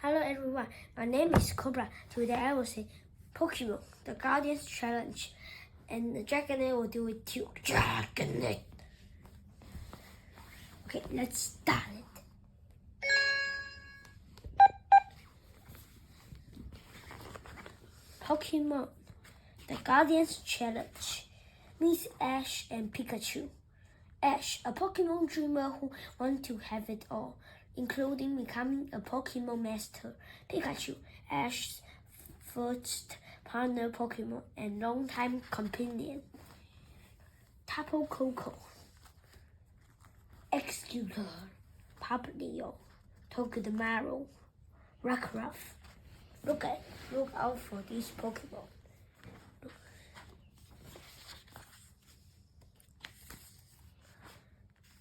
Hello everyone, my name is Cobra. Today I will say Pokemon, the Guardians Challenge. And the Dragonite will do it too. Dragonite! Okay, let's start it. Pokemon, the Guardians Challenge. Meet Ash and Pikachu. Ash, a Pokemon dreamer who wants to have it all, including becoming a Pokemon master. Pikachu, Ash's first partner Pokemon and longtime companion. Tapu Koko, Executor, Papillon, Togedemaru, Rockruff. Look out for these Pokemon.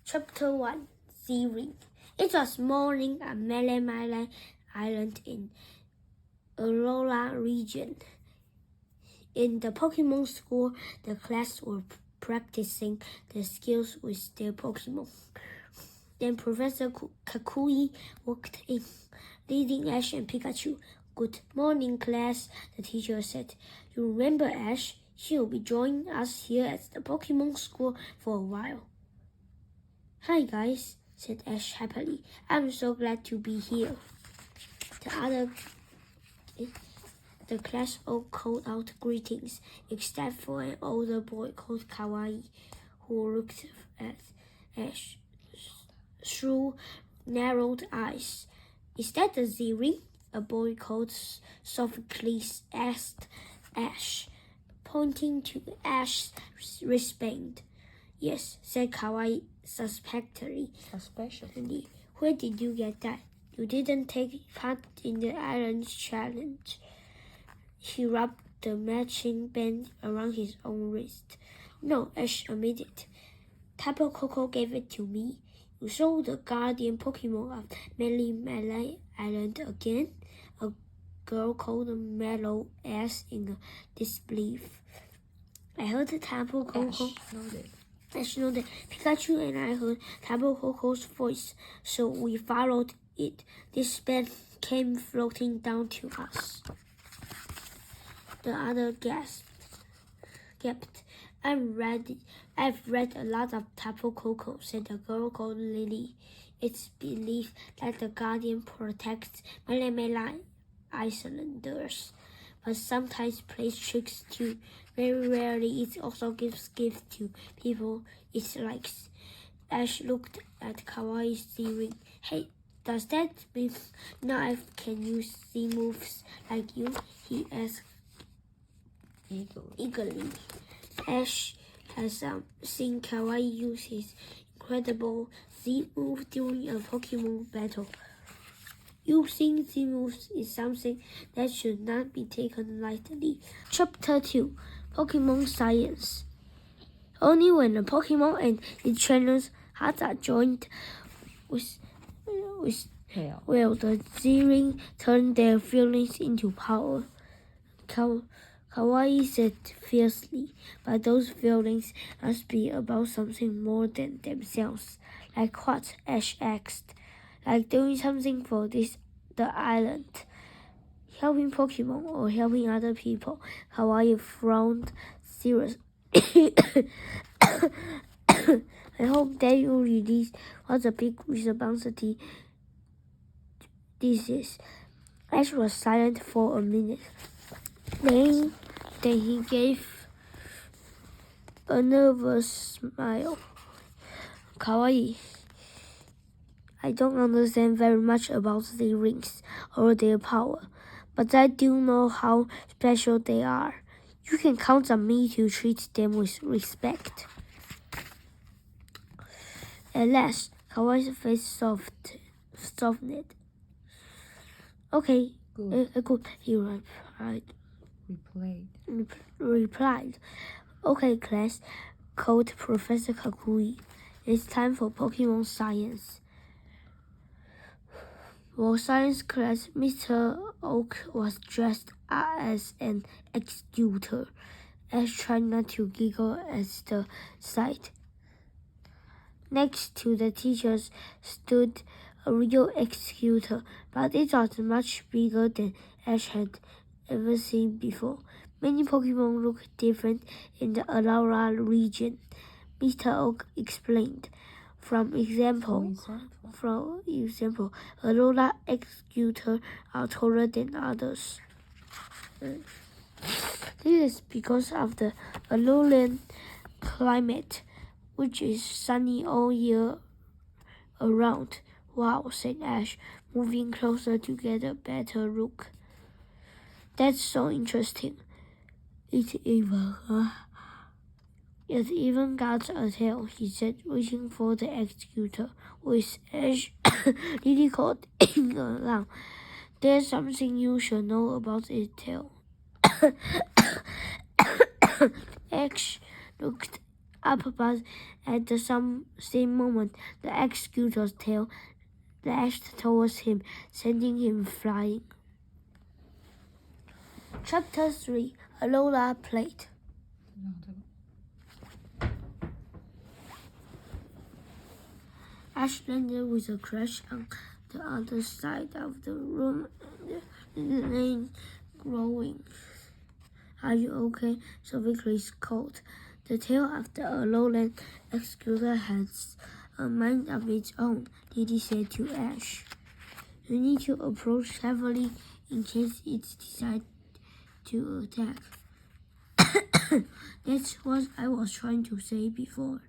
Chapter 1, Z-Ring. It was morning at Mele Island in Aurora region. In the Pokemon school, the class were practicing their skills with their Pokemon. Then Professor Kakui walked in, leading Ash and Pikachu. Good morning, class, the teacher said. You remember Ash? She'll be joining us here at the Pokemon school for a while. Hi guys, said Ash happily. I'm so glad to be here. The class all called out greetings, except for an older boy called Kawaii, who looked at Ash through narrowed eyes. Is that the Z-Ring? A boy called Sophocles asked Ash, pointing to Ash's wristband. Yes, said Kawaii suspiciously. Where did you get that? You didn't take part in the island challenge. He rubbed the matching band around his own wrist. No, Ash admitted. Tapu Koko gave it to me. You saw the guardian Pokemon of Mele Island again? A girl called Mellow asked in disbelief. I heard Tapu Koko. Ash nodded. Pikachu and I heard Tapu Koko's voice, so we followed it. This band came floating down to us. The other gasped. I've read a lot of Tapu Koko, said the girl called Lily. It's believed that the Guardian protects Mele Islanders, but sometimes plays tricks too. Very rarely, it also gives gifts to people it likes. Ash looked at Kawaii's Z-Ring. Hey, does that mean now I can use Z moves like you? He asked eagerly. Ash has seen Kawaii use his incredible Z move during a Pokemon battle. Using Z moves is something that should not be taken lightly. Chapter 2, Pokemon Science. Only when the Pokemon and its trainers' hearts are joined will the Z-Ring turn their feelings into power. Kawaii said fiercely, but those feelings must be about something more than themselves. Like what? Ash asked. Like doing something for the island. Helping Pokemon or helping other people. Kawaii frowned seriously. I hope that you realize what a big responsibility this is. Ash was silent for a minute. Then he gave a nervous smile. Kawaii, I don't understand very much about the rings or their power, but I do know how special they are. You can count on me to treat them with respect. At last, Kawaii's face softened. Okay, good, he replied. Okay, class, called Professor Kakui. It's time for Pokemon Science. For science class, Mr. Oak was dressed as an executor. Ash tried not to giggle at the sight. Next to the teachers stood a real executor, but it was much bigger than Ash had ever seen before. Many Pokemon look different in the aloud region, Mr. Oak explained. For example, aloud executors are taller than others. This is because of the alolan climate, which is sunny all year around. Wow, said Ash, moving closer to get a better look. That's so interesting. It even got a tail, he said, reaching for the executor. With Ash nearly caught in a lamb. There's something you should know about its tail. Ash looked up, but at the same moment, the executor's tail lashed towards him, sending him flying. Chapter 3, Alola Plate. Ash landed with a crash on the other side of the room and the lane growing. Are you okay? Sophocles called. The tail of the alolan executor has a mind of its own, Diddy said to Ash. You need to approach carefully in case it decides to attack. That's what I was trying to say before.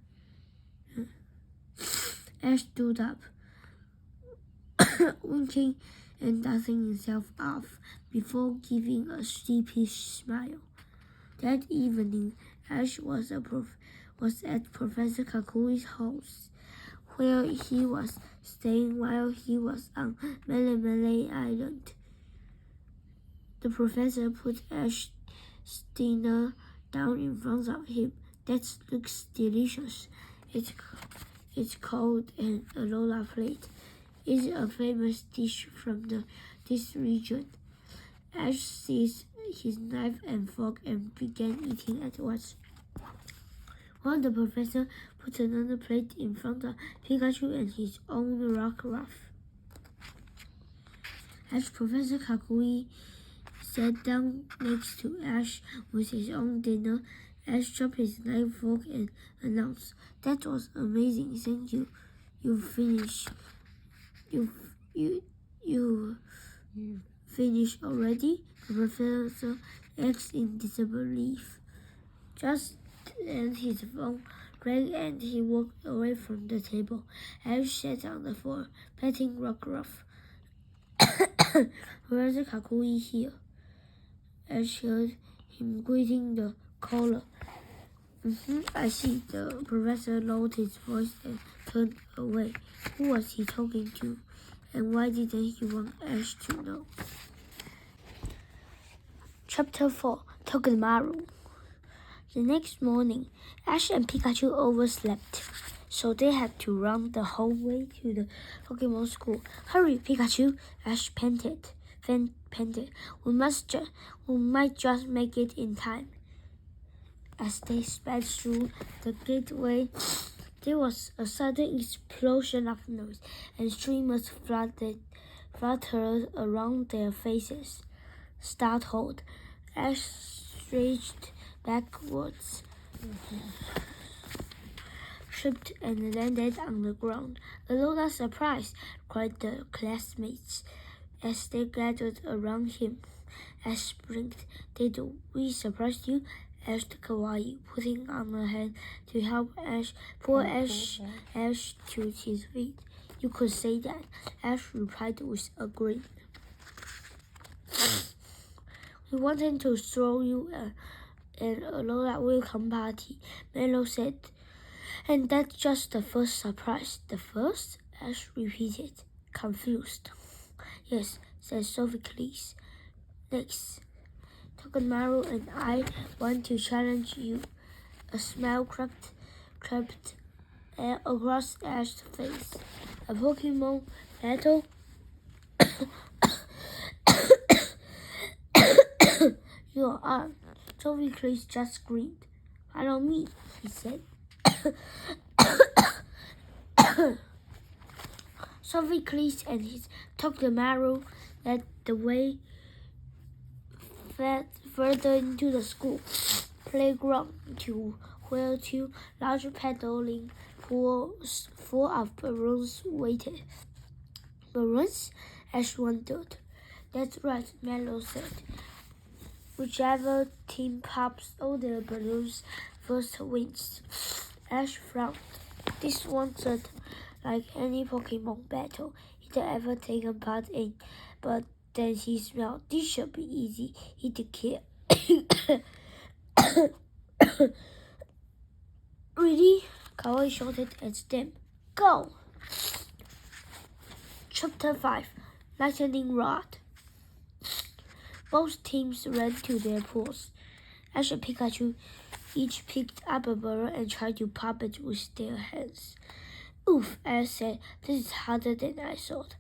Ash stood up, winking and dusting himself off before giving a sheepish smile. That evening, Ash was at Professor Kakui's house, where he was staying while he was on Melemele Island. The professor put Ash's dinner down in front of him. That looks delicious. It's called an Alola Plate. It's a famous dish from this region. Ash seized his knife and fork and began eating at once. While the professor put another plate in front of Pikachu and his own Rockruff. As Professor Kakui sat down next to Ash with his own dinner, Ash dropped his knife fork and announced, "That was amazing, thank you. You finished. You finished already?" The professor asked in disbelief. Just then his phone rang and he walked away from the table. Ash sat on the floor, petting Rockruff. Professor Kakui here. Ash heard him greeting the caller. I see. The professor lowered his voice and turned away. Who was he talking to? And why didn't he want Ash to know? Chapter 4, Togedemaru. The next morning, Ash and Pikachu overslept, so they had to run the whole way to the Pokemon school. Hurry, Pikachu! Ash panted. We might just make it in time. As they sped through the gateway, there was a sudden explosion of noise, and streamers fluttered around their faces. Startled, Ash stretched backwards, tripped and landed on the ground. "Alola, surprise!" cried the classmates as they gathered around him. Ash blinked. "Did we surprise you?" asked Kawaii, putting on a hand to help pull Ash to his feet. "You could say that," Ash replied with a grin. "We wanted to throw you an Alola welcome party," Melo said. "And that's just the first surprise." "The first?" Ash repeated, confused. "Yes," said Sophocles. "Next, Togedemaru and I want to challenge you." A smile crept across Ash's face. "A Pokemon battle?" "You're on." Sophocles just screamed. "Follow me," he said. Sophocles and his Togamaru led the way further into the school playground to where two large paddling pools full of balloons waited. Balloons? Ash wondered. That's right, Mello said. Whichever team pops all the balloons first wins. Ash frowned. This wasn't like any Pokemon battle he'd ever taken part in, but then he smiled. This should be easy, he declared. Really? Kawaii shouted at them. Go! Chapter 5 Lightning Rod. Both teams ran to their pools. Ash and Pikachu each picked up a balloon and tried to pop it with their hands. Oof, Ash said, this is harder than I thought.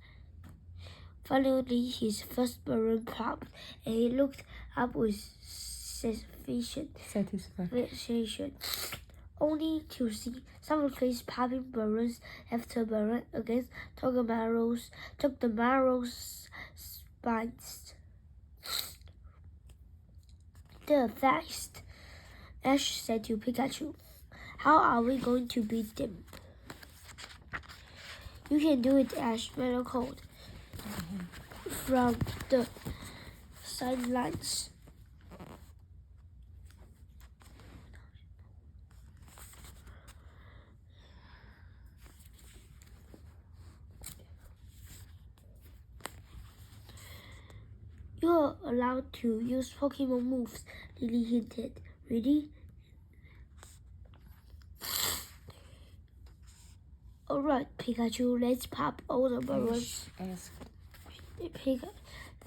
Finally, his first balloon popped, and he looked up with satisfaction, only to see Sophocles popping balloons after balloon against Togamaru's spines. They're fast, Ash said to Pikachu. How are we going to beat them? You can do it, Ash, Mellow called from the sidelines. You're allowed to use Pokemon moves, Lily hinted. Really? Alright, Pikachu, let's pop all the balloons.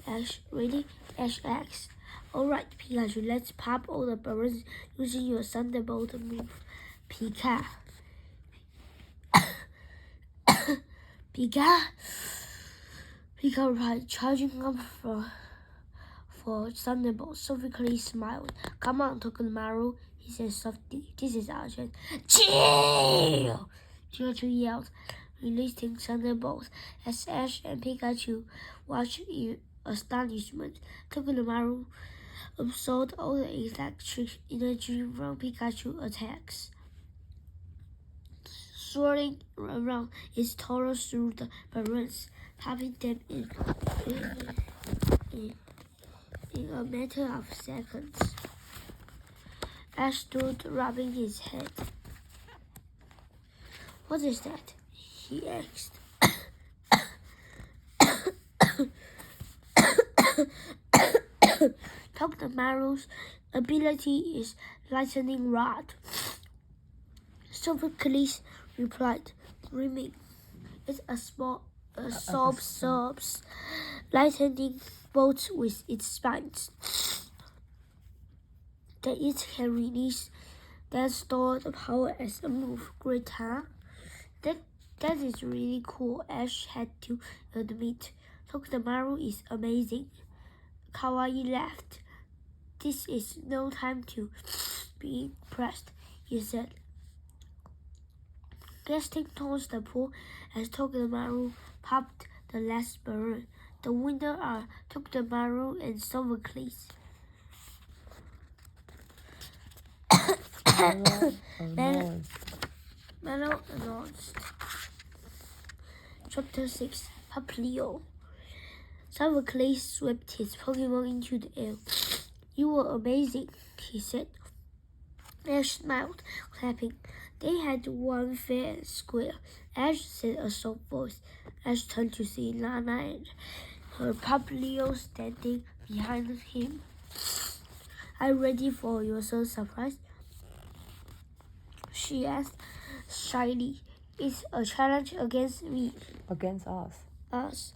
Ash, ready? Ash asked. Alright, Pikachu, let's pop all the balloons using your Thunderbolt move. Pika, replied, charging up for Thunderbolt. Sophocles smiled. Come on, Togamaru, he said softly. This is our chance. Chill! Pikachu yelled, releasing Thunderbolt. As Ash and Pikachu watched in astonishment, Togamaru absorbed all the electric energy from Pikachu's attacks. Swirling around, it tore through the balloons, popping them in a matter of seconds. Ash stood rubbing his head. What is that? He asked. Togamaru's ability is Lightning Rod. Sophocles replied, grinning. It absorbs lightning bolts with its spines. Then it can release that stored power as a move. Great, huh? That is really cool, Ash had to admit. Togamaru is amazing. Kawaii laughed. This is no time to be impressed, he said, gesting towards the pool as Togamaru popped the last balloon. The winners are Togamaru and Sophocles. Mellow announced. Chapter 6 Papilio. Sophocles swept his Pokemon into the air. You were amazing, he said. Ash smiled, clapping. They had won fair and square. Ash said a soft voice. Ash turned to see Lana and her Papilio standing behind him. Are you ready for your son's surprise? She asked shyly. It's a challenge against me. Against us. Us.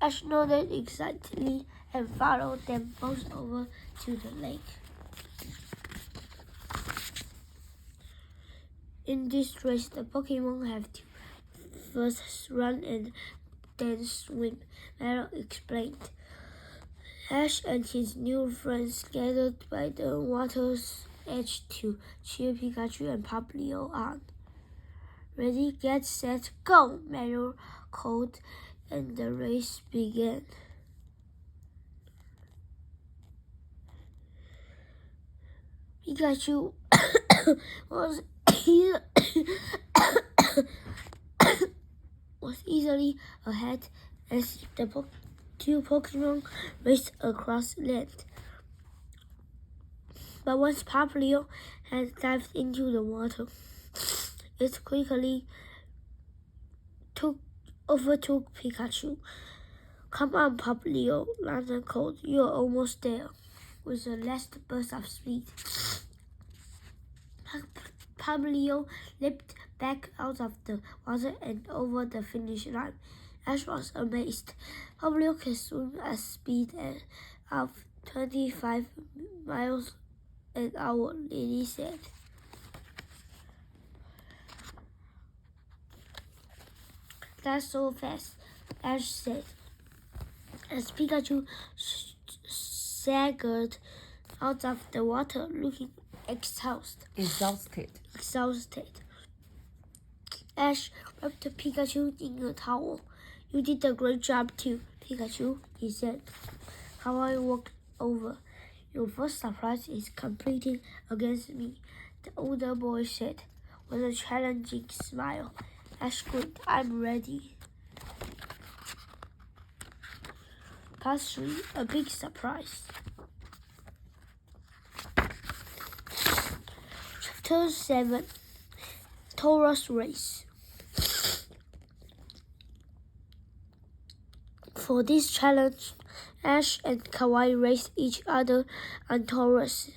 Ash nodded excitedly and followed them both over to the lake. In this race, the Pokemon have to first run and then swim, Mellow explained. Ash and his new friends gathered by the water's edge to cheer Pikachu and Papilio on. Ready, get set, go! Mellow called, and the race began. Pikachu was easily ahead as the two Pokemon raced across land. But once Papillon had dived into the water, it quickly overtook Pikachu. "Come on, Papillon," Lantern called. "You're almost there." With a last burst of speed, Papillon leaped back out of the water and over the finish line. Ash was amazed. "Papillon can swim at speed of 25 miles an hour," Lily said. "That's so fast," Ash said, as Pikachu staggered out of the water, looking exhausted. Ash wrapped Pikachu in a towel. "You did a great job too, Pikachu," he said. Kawaii walked over. "Your first surprise is competing against me," the older boy said, with a challenging smile. Ash grinned. "I'm ready." Part 3, a big surprise. Chapter 7, Taurus Race. For this challenge, Ash and Kawaii raced each other on Taurus,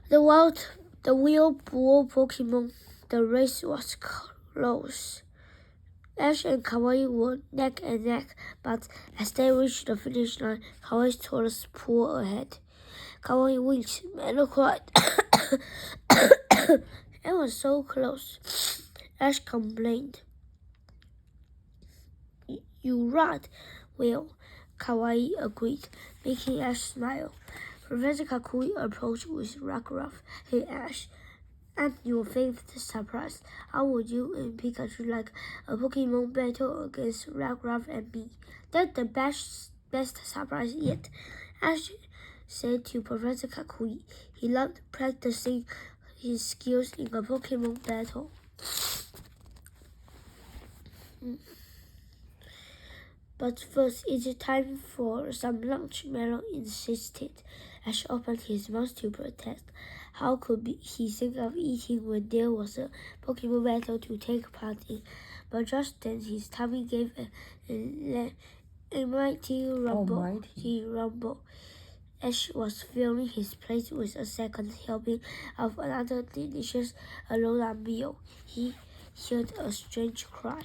the wheel bull Pokemon. The race was close. Ash and Kawaii were neck and neck, but as they reached the finish line, Kawaii's Taurus pulled ahead. Kawaii winked. Melo cried. "It was so close," Ash complained. "You right, Will," Kawaii agreed, making Ash smile. Professor Kakui approached with Rockruff. "Hey, Ash, I'm your fifth surprise. How would you and Pikachu like a Pokemon battle against Rockruff and me?" "That's the best surprise yet," Ash said to Professor Kakui. He loved practicing his skills in a Pokemon battle. "But first, it's time for some lunch," Melo insisted. Ash opened his mouth to protest. How could he think of eating when there was a Pokemon battle to take part in? But just then his tummy gave a mighty rumble. Ash was filling his plate with a second helping of another delicious aloud meal. He heard a strange cry.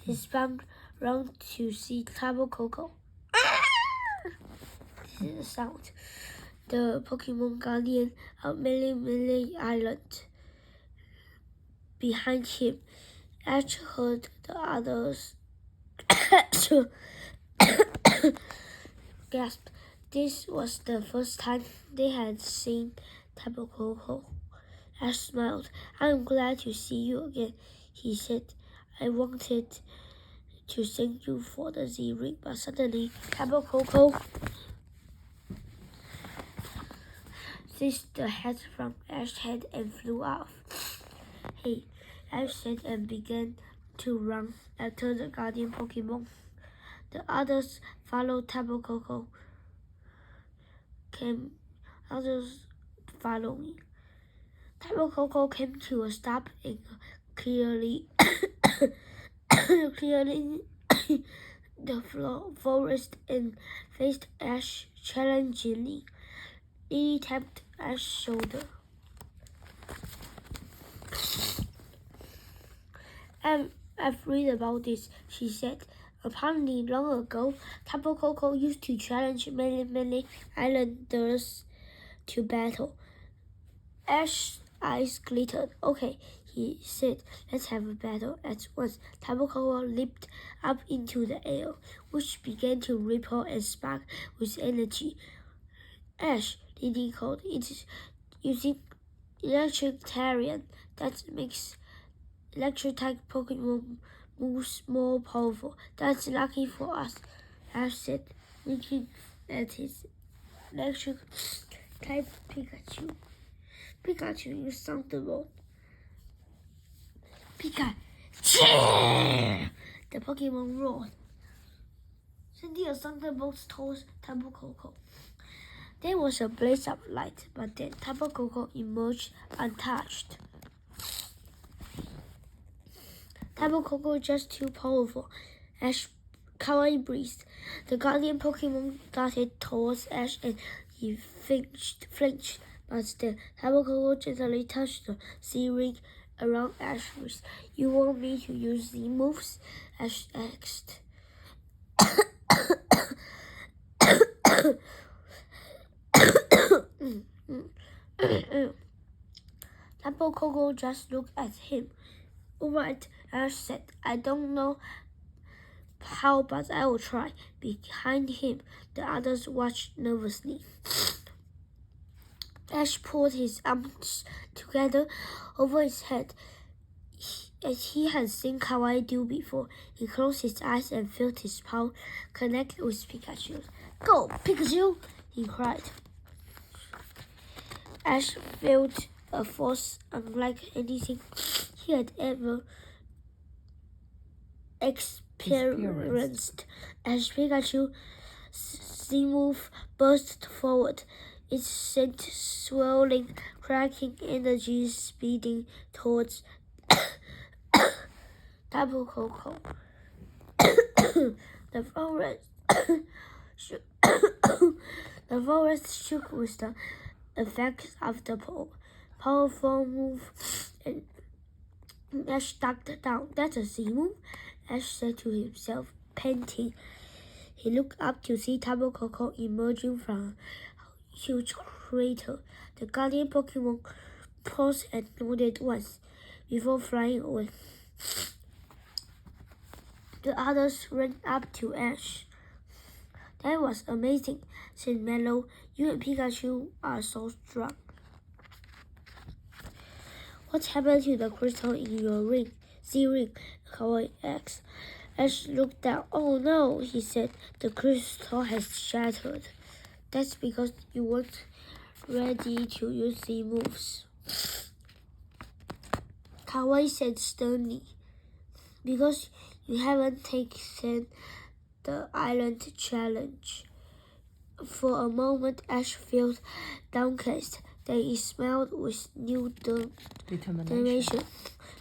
He spun round to see Tabo Coco. This is the sound. The Pokemon Guardian of Melee Island. Behind him, Ash heard the others gasp. This was the first time they had seen Tabo Coco. Ash smiled. "I'm glad to see you again," he said. "I wanted to thank you for the Z-Ring," but suddenly Tabo Coco seized the hat from Ash's head and flew off. "Hey," Ash said and began to run after the Guardian Pokemon. The others followed Tabo Coco. Tabo Coco came to a stop in clearing the forest and faced Ash challengingly. Lily tapped Ash's shoulder. I've read about this," she said. "Apparently, long ago, Tabo Coco used to challenge many islanders to battle." Ash's eyes glittered. "Okay," he said. "Let's have a battle." At once, Tabo Coco leaped up into the air, which began to ripple and spark with energy. "Ash," Lily called, "it's using electric Tarian. That makes electric-type Pokemon moves more powerful. That's lucky for us, Ash said, looking at his electric-type Pikachu. Pikachu used Thunderbolt. Pikachu! The Pokemon roared, sending a thunderbolt towards Tapu Koko. There was a blaze of light, but then Tapu Koko emerged untouched. Tapu Koko just too powerful. Ash Kawaii breathed. The guardian Pokemon darted towards Ash and he flinched, but then Tapu Koko gently touched the C-ring around Ash's wrist. You want me to use the moves? Ash asked. Tapu Koko just looked at him. All right, Ash said. I don't know how, but I will try. Behind him, the others watched nervously. Ash pulled his arms together over his head, as he had seen Kawaii do before. He closed his eyes and felt his power connect with Pikachu's. Go, Pikachu! He cried. Ash felt a force unlike anything he had ever experienced. As Pikachu's Z-move burst forward, it sent swirling, cracking energy speeding towards Tapu Koko. The forest shook with the effects of the powerful move, and Ash ducked down. That's a Z-move, Ash said to himself, panting. He looked up to see Tapu Koko emerging from a huge crater. The guardian Pokemon paused and nodded once before flying away. The others ran up to Ash. That was amazing, said Mellow. You and Pikachu are so strong. What happened to the crystal in your ring? Z-ring, Kawaii asked. Ash looked down. Oh no, he said. The crystal has shattered. That's because you weren't ready to use the moves, Kawaii said sternly. Because you haven't taken the island challenge. For a moment, Ash felt downcast. Then he smiled with new determination.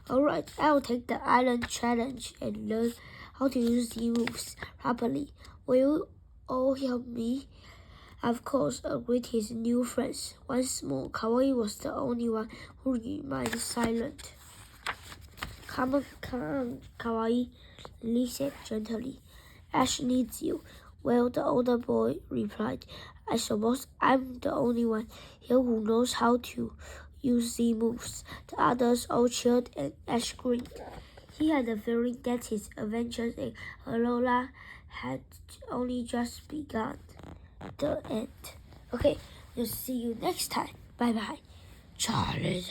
All right, I'll take the island challenge and learn how to use the moves properly. Will you all help me? Of course, agreed his new friends. Once more, Kawaii was the only one who remained silent. Come on, Kawaii, Lily said gently. Ash needs you. Well, the older boy replied. I suppose I'm the only one here who knows how to use the moves. The others all cheered and Ash grinned. He had a feeling that his adventures in Alola had only just begun. The end. Okay, we'll see you next time. Bye bye. Charlie.